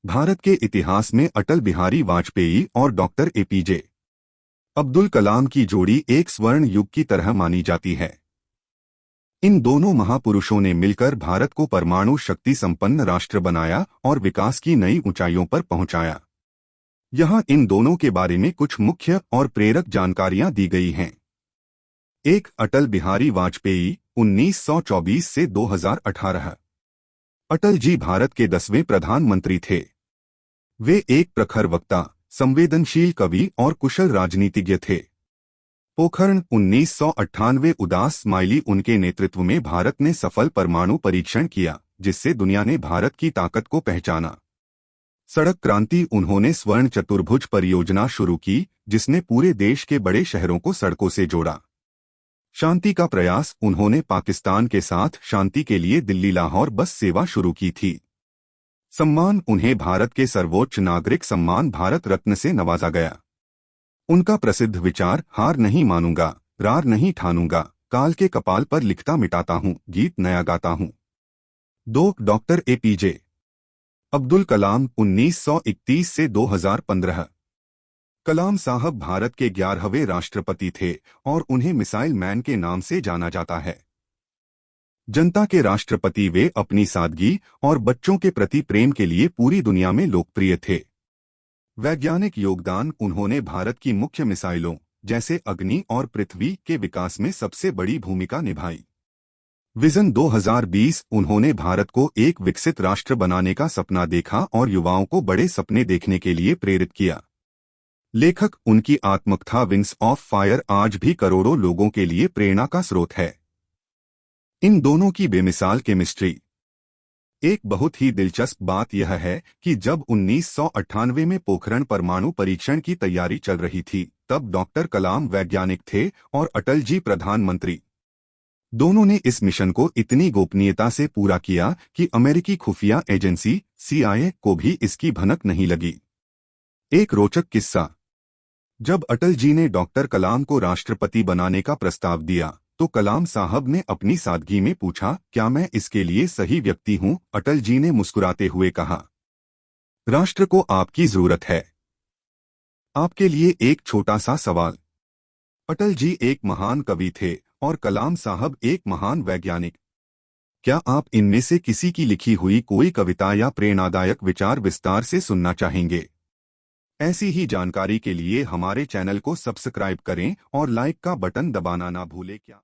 भारत के इतिहास में अटल बिहारी वाजपेयी और डॉक्टर एपीजे अब्दुल कलाम की जोड़ी एक स्वर्ण युग की तरह मानी जाती है। इन दोनों महापुरुषों ने मिलकर भारत को परमाणु शक्ति संपन्न राष्ट्र बनाया और विकास की नई ऊंचाइयों पर पहुंचाया। यहाँ इन दोनों के बारे में कुछ मुख्य और प्रेरक जानकारियां दी गई हैं। एक, अटल बिहारी वाजपेयी 1924 से 2018। अटल जी भारत के 10वें प्रधानमंत्री थे। वे एक प्रखर वक्ता, संवेदनशील कवि और कुशल राजनीतिज्ञ थे। पोखरण 1998 उदास स्माइली उनके नेतृत्व में भारत ने सफल परमाणु परीक्षण किया, जिससे दुनिया ने भारत की ताकत को पहचाना। सड़क क्रांति उन्होंने स्वर्ण चतुर्भुज परियोजना शुरू की, जिसने पूरे देश के बड़े शहरों को सड़कों से जोड़ा। शांति का प्रयास उन्होंने पाकिस्तान के साथ शांति के लिए दिल्ली लाहौर बस सेवा शुरू की थी। सम्मान उन्हें भारत के सर्वोच्च नागरिक सम्मान भारत रत्न से नवाजा गया। उनका प्रसिद्ध विचार हार नहीं मानूंगा, रार नहीं ठानूंगा, काल के कपाल पर लिखता मिटाता हूं, गीत नया गाता हूं। 2, डॉक्टर एपीजे अब्दुल कलाम 1931 से 2015। कलाम साहब भारत के 11वें राष्ट्रपति थे और उन्हें मिसाइल मैन के नाम से जाना जाता है। जनता के राष्ट्रपति वे अपनी सादगी और बच्चों के प्रति प्रेम के लिए पूरी दुनिया में लोकप्रिय थे। वैज्ञानिक योगदान उन्होंने भारत की मुख्य मिसाइलों जैसे अग्नि और पृथ्वी के विकास में सबसे बड़ी भूमिका निभाई। विजन 2020 उन्होंने भारत को एक विकसित राष्ट्र बनाने का सपना देखा और युवाओं को बड़े सपने देखने के लिए प्रेरित किया। लेखक उनकी आत्मकथा विंग्स ऑफ फायर आज भी करोड़ों लोगों के लिए प्रेरणा का स्रोत है। इन दोनों की बेमिसाल केमिस्ट्री। एक बहुत ही दिलचस्प बात यह है कि जब 1998 में पोखरण परमाणु परीक्षण की तैयारी चल रही थी, तब डॉक्टर कलाम वैज्ञानिक थे और अटल जी प्रधानमंत्री। दोनों ने इस मिशन को इतनी गोपनीयता से पूरा किया कि अमेरिकी खुफिया एजेंसी CIA को भी इसकी भनक नहीं लगी। एक रोचक किस्सा। जब अटल जी ने डॉक्टर कलाम को राष्ट्रपति बनाने का प्रस्ताव दिया, तो कलाम साहब ने अपनी सादगी में पूछा, क्या मैं इसके लिए सही व्यक्ति हूं? अटल जी ने मुस्कुराते हुए कहा, राष्ट्र को आपकी जरूरत है। आपके लिए एक छोटा सा सवाल। अटल जी एक महान कवि थे और कलाम साहब एक महान वैज्ञानिक। क्या आप इनमें से किसी की लिखी हुई कोई कविता या प्रेरणादायक विचार विस्तार से सुनना चाहेंगे? ऐसी ही जानकारी के लिए हमारे चैनल को सब्सक्राइब करें और लाइक का बटन दबाना ना भूलें। क्या